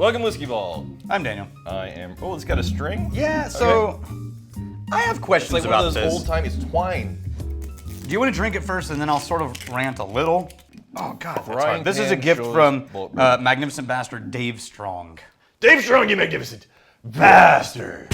Welcome, Whiskey Ball. I'm Daniel. I am. Oh, it's got a string? Yeah, so I have questions It's like about one of those this. old-timey twine. Do you want to drink it first, and then I'll sort of rant a little? Oh, God, that's Frying hard. This is a pan gift shows from Bourbon. Magnificent Bastard Dave Strong. Dave Strong, you magnificent bastard.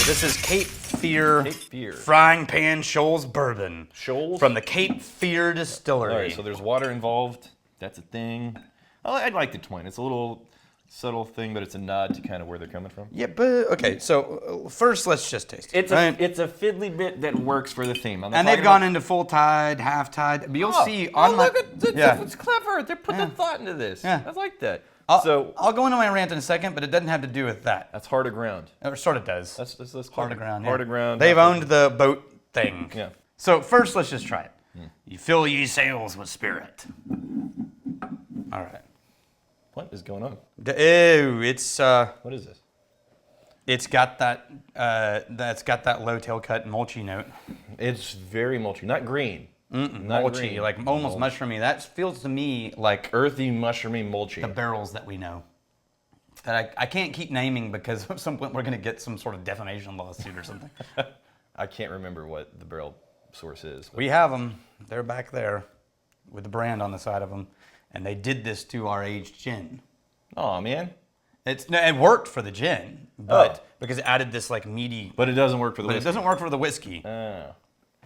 This is Cape Fear, Cape Fear. Frying Pan Shoals Bourbon. Shoals? From the Cape Fear Distillery. All right, so there's water involved. That's a thing. I like the twine. It's a little subtle thing, but it's a nod to kind of where they're coming from. Yeah, but okay. So first, let's just taste it. It's a fiddly bit that works for the theme. And they've gone into full tide, half tide. But you'll see on my. Look at this. Yeah. It's clever. They're putting Yeah. the thought into this. Yeah. I like that. I'll go into my rant in a second, but it doesn't have to do with that. That's heart of ground. Or sort of does. That's Heart of ground. Yeah. Heart of ground. They've owned the boat thing. Yeah. So first, let's just try it. You fill ye sails with spirit. All right. What is going on? Ew, it's What is this? it's got that low tail cut mulchy note. It's very mulchy, not green. Not Mulchy, green. like almost mushroomy. That feels to me like Earthy, mushroomy, mulchy. the barrels that we know. That I can't keep naming because at some point we're going to get some sort of defamation lawsuit or something. I can't remember what the barrel source is. We have them. They're back there with the brand on the side of them. And they did this to our aged gin. Oh man. It worked for the gin, but because it added this like meaty. But it doesn't work for the But it whiskey. doesn't work for the whiskey. Oh,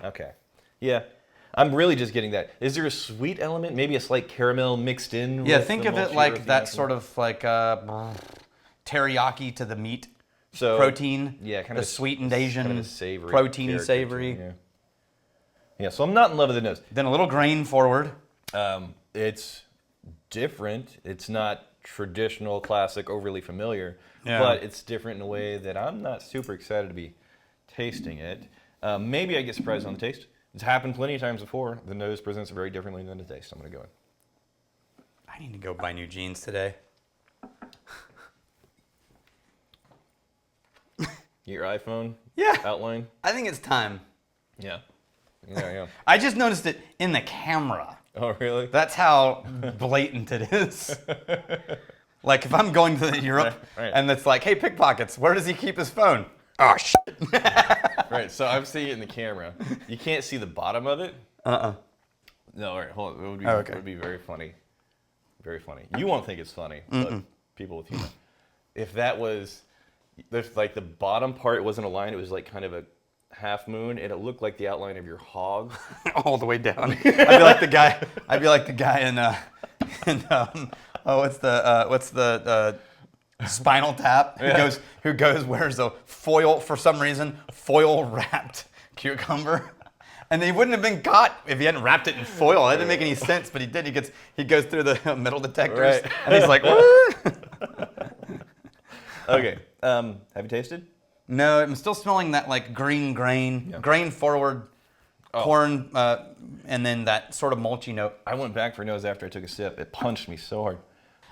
okay. Yeah, I'm really just getting that. Is there a sweet element? Maybe a slight caramel mixed in? Yeah, with think the of it mulchy like earthy that mushroom? sort of like teriyaki to the meat. So, Protein. Yeah, kind the of sweetened Asian. kind of a savory. Proteiny, character savory. to it, yeah, so I'm not in love with the nose. Then a little grain forward. It's different. It's not traditional, classic, overly familiar, Yeah. but it's different in a way that I'm not super excited to be tasting it. Maybe I get surprised on the taste. It's happened plenty of times before. The nose presents very differently than the taste. I'm going to go in. I need to go buy new jeans today. Get your iPhone Yeah. outline. I think it's time. Yeah. There you go. I just noticed it in the camera. Oh, really? That's how blatant it is. Like if I'm going to Europe Right. and it's like, hey, pickpockets, where does he keep his phone? Oh, shit. Right, so I'm seeing it in the camera. You can't see the bottom of it. No, all right, hold on. It would be very funny. Very funny. You won't think it's funny, but people with humor. If that was, if like the bottom part wasn't a line, it was like kind of a half moon, and it looked like the outline of your hog. All the way down. I'd be like the guy in what's the Spinal Tap who goes wears a foil for some reason, foil wrapped cucumber. And he wouldn't have been caught if he hadn't wrapped it in foil. That didn't make any sense, but he did. He goes through the metal detectors, Right. and he's like, "What?" Okay, have you tasted? No, I'm still smelling that like green grain, grain forward, corn, and then that sort of mulchy note. I went back for a nose after I took a sip. It punched me so hard.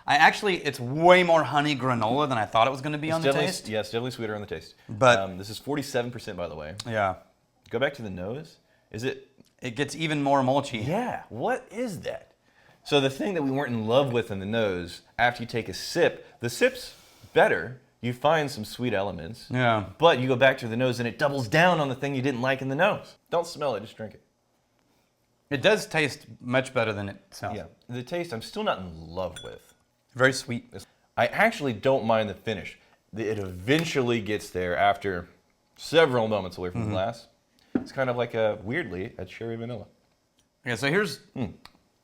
It's way more honey granola than I thought it was going to be on the taste. Yeah, it's definitely sweeter on the taste. But this is 47%, by the way. Yeah, Go back to the nose. Is it? it gets even more mulchy. Yeah. What is that? So the thing that we weren't in love with in the nose, after you take a sip, the sip's better. You find some sweet elements. Yeah. But you go back to the nose and it doubles down on the thing you didn't like in the nose. Don't smell it, just drink it. It does taste much better than it sounds. Yeah. The taste I'm still not in love with. Very sweet. I actually don't mind the finish. It eventually gets there after several moments away from the glass. It's kind of like weirdly, a cherry vanilla. Okay, so here's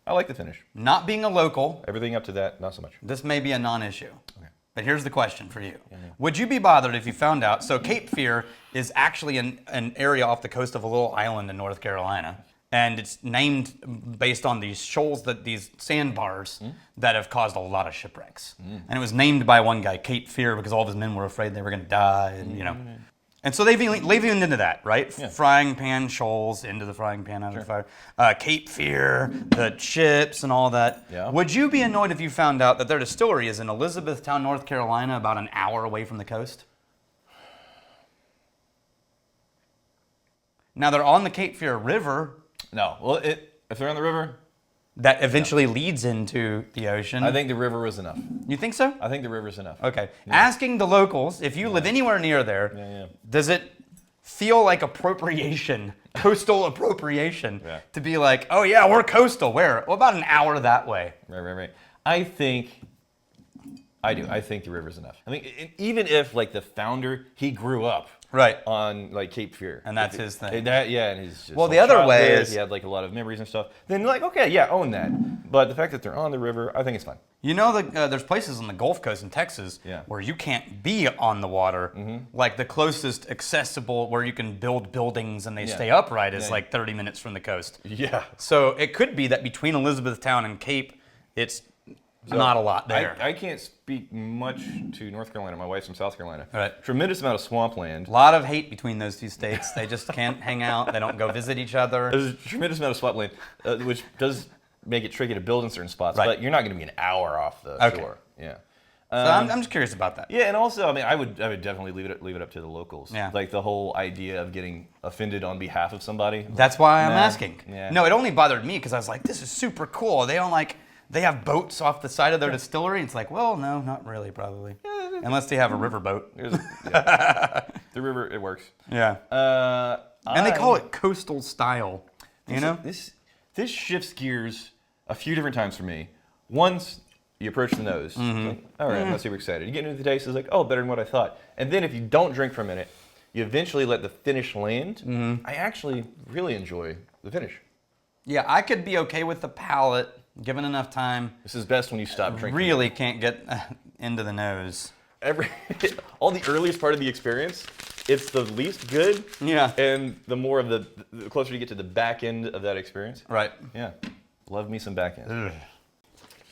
I like the finish. not being a local. Everything up to that, not so much. This may be a non-issue. Okay. But here's the question for you. Would you be bothered if you found out? So Cape Fear is actually an area off the coast of a little island in North Carolina. And it's named based on these shoals, these sandbars that have caused a lot of shipwrecks. And it was named by one guy, Cape Fear, because all of his men were afraid they were going to die, and you know. And so they've leaned into that, right? Yeah. Frying pan shoals, into the frying pan, out of the fire. Cape Fear, the ships, and all that. Yeah. Would you be annoyed if you found out that their distillery is in Elizabethtown, North Carolina, about an hour away from the coast? Now they're on the Cape Fear River, No. Well, if they're on the river, that eventually leads into the ocean. I think the river was enough. You think so? I think the river's enough. Okay. Yeah. Asking the locals, if you live anywhere near there, does it feel like appropriation, coastal appropriation, to be like, oh yeah, we're coastal. Where? Well, about an hour that way. Right. I do. I think the river's enough. I think even if like the founder, he grew up on like Cape Fear, and that's his thing. And he's just the other way is he had like a lot of memories and stuff. Then like, okay, yeah, own that. But the fact that they're on the river, I think it's fine. You know, there's places on the Gulf Coast in Texas where you can't be on the water. Like the closest accessible where you can build buildings and they stay upright is like 30 minutes from the coast. Yeah. So it could be that between Elizabethtown and Cape, it's not a lot there. I can't speak much to North Carolina. My wife's from South Carolina. Right. Tremendous amount of swampland. A lot of hate between those two states. They just can't hang out. They don't go visit each other. There's a tremendous amount of swampland, which does make it tricky to build in certain spots. But you're not going to be an hour off the shore. Yeah. So I'm just curious about that. Yeah, and also, I mean, I would definitely leave it up to the locals. Yeah. Like the whole idea of getting offended on behalf of somebody. That's why I'm asking. Yeah. No, it only bothered me because I was like, this is super cool. They have boats off the side of their distillery. It's like, well, no, not really, probably. Unless they have a river boat. The river, it works. Yeah. And they call it coastal style. You know? This shifts gears a few different times for me. Once you approach the nose, like, all right, I'm not super excited. You get into the taste, it's like, oh, better than what I thought. And then if you don't drink for a minute, you eventually let the finish land. I actually really enjoy the finish. Yeah, I could be okay with the palate. Given enough time. This is best when you stop drinking. Really can't get into the nose. All the earliest part of the experience, it's the least good. Yeah. And the more of the closer you get to the back end of that experience. Right. Yeah. Love me some back end.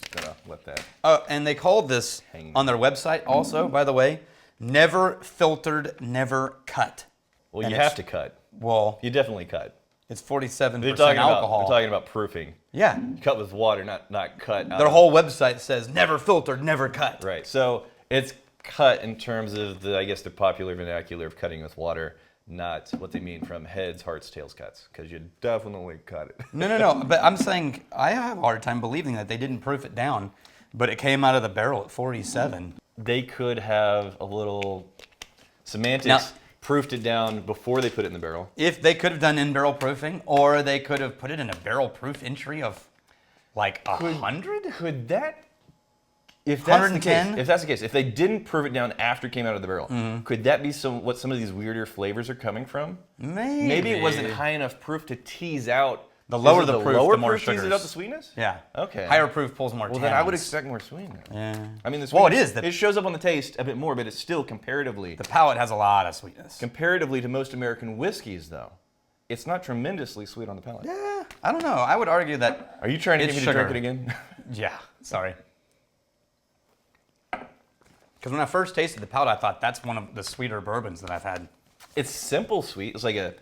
Just gonna let that. Oh, and they called this on their website also, by the way, never filtered, never cut. Well, you have to cut. Well, you definitely cut. It's 47% alcohol. They're talking about proofing. Yeah. Cut with water, not cut. Their whole website says never filtered, never cut. Right. So it's cut in terms of the popular vernacular of cutting with water, not what they mean from heads, hearts, tails, cuts, because you definitely cut it. No. But I'm saying I have a hard time believing that they didn't proof it down, but it came out of the barrel at 47. They could have a little semantics. Proofed it down before they put it in the barrel. If they could have done in-barrel proofing, or they could have put it in a barrel proof entry of like 100? Could that, if that's 110? If that's the case, if they didn't proof it down after it came out of the barrel, could that be what some of these weirder flavors are coming from? Maybe it wasn't high enough proof to tease out. The lower the proof, lower the more proof sugars. teases out the sweetness? Yeah. Okay. Higher proof pulls more tannins. Well, then I would expect more sweetness. Yeah. I mean, it is. It shows up on the taste a bit more, but it's still comparatively. The palate has a lot of sweetness. Comparatively to most American whiskeys, though, it's not tremendously sweet on the palate. Yeah. I don't know. I would argue that. Are you trying to get me to drink it again? Yeah. Sorry. Because when I first tasted the palate, I thought that's one of the sweeter bourbons that I've had. It's simple sweet. It's like a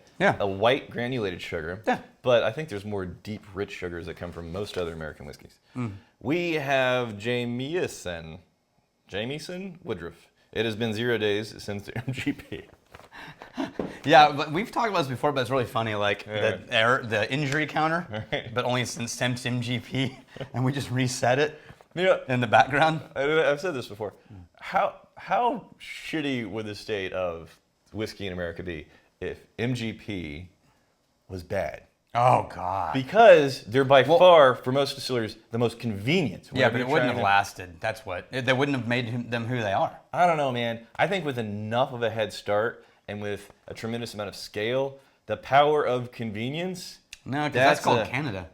white granulated sugar. Yeah. But I think there's more deep, rich sugars that come from most other American whiskeys. We have Jameson Woodruff. It has been 0 days since the MGP. Yeah, but we've talked about this before, but it's really funny. Like the injury counter, but only since MGP, and we just reset it in the background. I've said this before. How shitty would the state of whiskey in America be if MGP was bad? Oh, God. Because they're by far, for most distillers, the most convenient. Yeah, but it wouldn't have lasted. That's what. They wouldn't have made them who they are. I don't know, man. I think with enough of a head start and with a tremendous amount of scale, the power of convenience. No, because that's called Canada.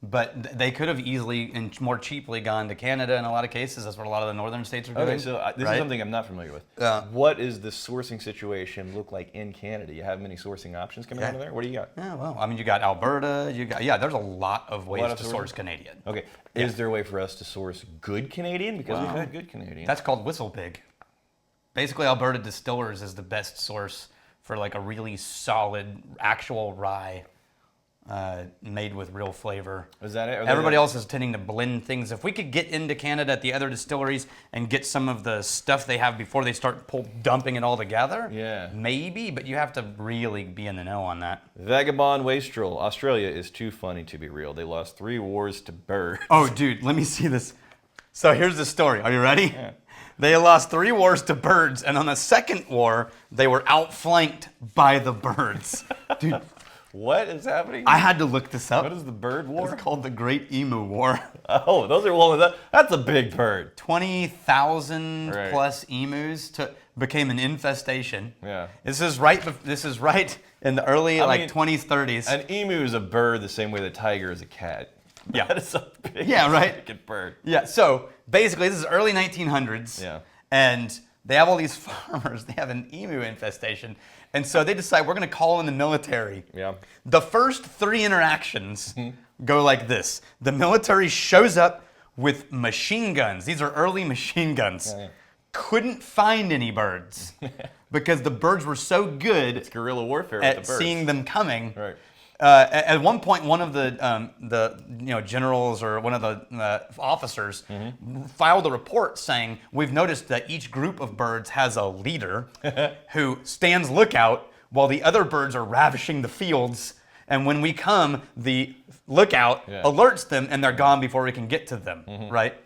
But they could have easily and more cheaply gone to Canada in a lot of cases. That's what a lot of the northern states are doing. Okay, so this is something I'm not familiar with. What is the sourcing situation look like in Canada? You have many sourcing options coming out of there? What do you got? Yeah, well, I mean, you got Alberta. There's a lot of ways to source Canadian. Okay. Is there a way for us to source good Canadian? Because we've had good Canadian. That's called Whistle Pig. Basically, Alberta Distillers is the best source for like a really solid actual rye made with real flavor. Is that it? Everybody else is tending to blend things. If we could get into Canada at the other distilleries and get some of the stuff they have before they start dumping it all together, maybe, but you have to really be in the know on that. Vagabond Wastrel. Australia is too funny to be real. They lost 3 wars to birds. Oh, dude, let me see this. So here's the story. Are you ready? Yeah. They lost 3 wars to birds, and on the second war, they were outflanked by the birds. Dude. What is happening? I had to look this up. What is the bird war? It's called the Great Emu War. Oh, those are one of the. That's a big bird. 20,000 plus emus became an infestation. Yeah. This is right in the early 20s, 30s. An emu is a bird the same way the tiger is a cat. Yeah. That is a big bird. Yeah. So basically, this is early 1900s. Yeah. And they have all these farmers. They have an emu infestation. And so they decide we're going to call in the military. Yeah. The first 3 interactions go like this. The military shows up with machine guns. These are early machine guns. Yeah. Couldn't find any birds because the birds were so good it's guerrilla warfare at with the birds. Seeing them coming. Right. At one point, one of the generals or one of the officers filed a report saying, "We've noticed that each group of birds has a leader who stands lookout while the other birds are ravishing the fields. And when we come, the lookout alerts them, and they're gone before we can get to them." Right?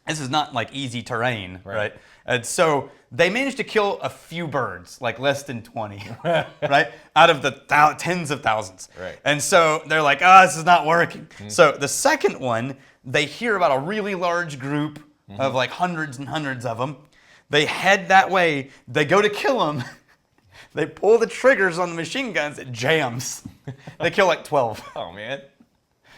This is not like easy terrain, right? And so they managed to kill a few birds, like less than 20, right? Out of the tens of thousands. Right. And so they're like, this is not working. So the second one, they hear about a really large group of like hundreds and hundreds of them. They head that way. They go to kill them. They pull the triggers on the machine guns. It jams. They kill like 12. Oh, man.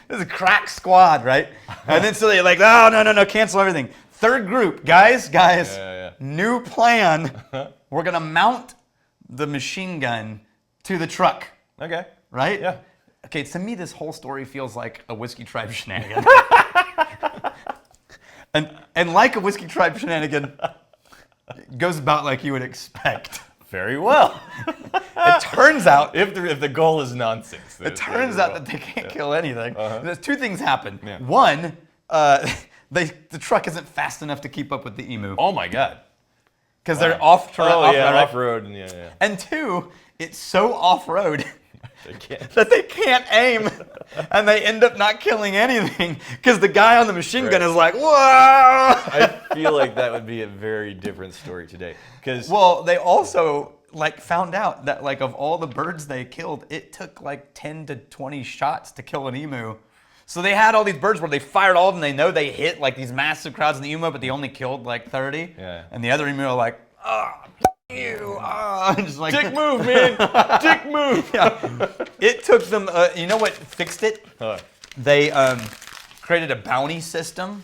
This is a crack squad, right? And then so they're like, no, cancel everything. Third group, guys, new plan. We're going to mount the machine gun to the truck. Okay. Right? Yeah. Okay, to me, this whole story feels like a Whiskey Tribe shenanigan. and like a Whiskey Tribe shenanigan, it goes about like you would expect. Very well. It turns out... If the goal is nonsense. It turns out that they can't kill anything. There's 2 things happen. Yeah. One... the truck isn't fast enough to keep up with the emu. Oh my God! Because they're off-road. Yeah. And 2, it's so off-road that they can't aim, and they end up not killing anything because the guy on the machine gun is like, "Whoa!" I feel like that would be a very different story today. Well, they also found out that of all the birds they killed, it took 10 to 20 shots to kill an emu. So they had all these birds where they fired all of them. They know they hit these massive crowds in the emu, but they only killed 30. Yeah. And the other emu are like, you, just dick move, man, dick move. Yeah. It took them. You know what fixed it? They created a bounty system.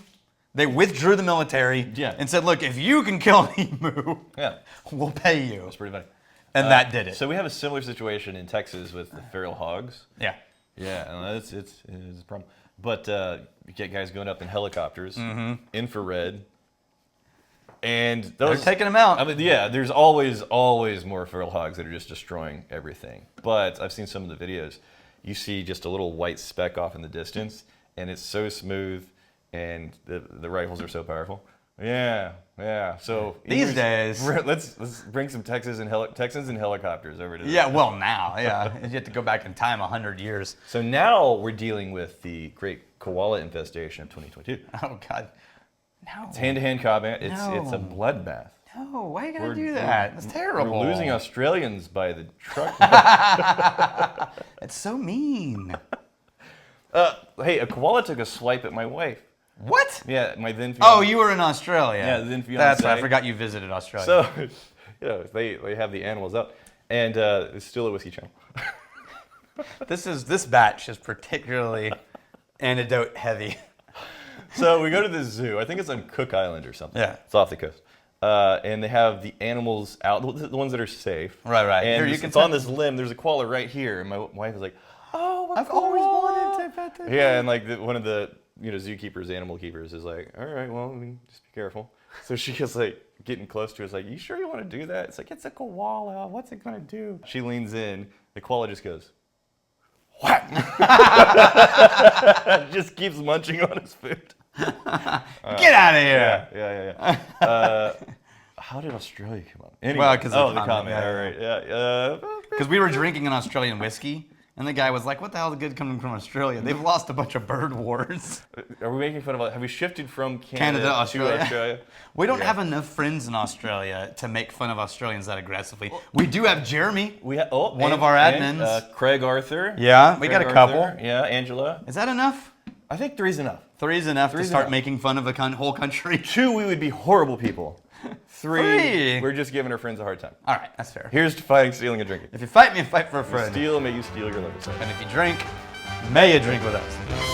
They withdrew the military and said, "Look, if you can kill an emu, we'll pay you." That's pretty funny. And that did it. So we have a similar situation in Texas with the feral hogs. Yeah. Yeah, and it's a problem. But you get guys going up in helicopters, infrared, and they're taking them out. I mean, there's always more feral hogs that are just destroying everything. But I've seen some of the videos. You see just a little white speck off in the distance, and it's so smooth, and the rifles are so powerful. Yeah. So these days, let's bring some Texans and helicopters over to. Yeah, well now, you have to go back in time 100 years. So now we're dealing with the great koala infestation of 2022. Oh God, no! It's hand-to-hand combat. It's a bloodbath. No, why are you gonna do that? That's terrible. We're losing Australians by the truck. It's so mean. Hey, a koala took a swipe at my wife. What? Yeah, my then fiance. Oh, you were in Australia. Yeah, then fiance. That's right. I forgot you visited Australia. So, they have the animals up, and it's still a whiskey channel. This batch is particularly antidote heavy. So we go to the zoo. I think it's on Cook Island or something. Yeah, it's off the coast, and they have the animals out, the ones that are safe. Right. And it's on this limb. There's a koala right here, and my wife is like, "Oh, I've always wanted to pet that." Yeah, and one of the zookeepers, animal keepers is like, "All right, well, just be careful." So she gets getting close to us, like, "You sure you want to do that?" It's like, "It's a koala. What's it gonna do?" She leans in. The koala just goes, Just keeps munching on his food. Get out of here. Yeah. How did Australia come up? Anyway, Well, because the comment. All right. Yeah. Because we were drinking an Australian whiskey, and the guy was like, "What the hell is good coming from Australia? They've lost a bunch of bird wars." Are we making fun of? Have we shifted from Canada to Australia? We don't have enough friends in Australia to make fun of Australians that aggressively. We do have Jeremy. We have one of our admins. Craig Arthur. Yeah, we got a couple. Yeah, Angela. Is that enough? I think 3's enough. 3's enough to start making fun of a whole country. 2, we would be horrible people. 3, we're just giving our friends a hard time. All right, that's fair. Here's to fighting, stealing, and drinking. If you fight me, fight for a friend. Steal, may you steal your liver. And if you drink, may you drink with us.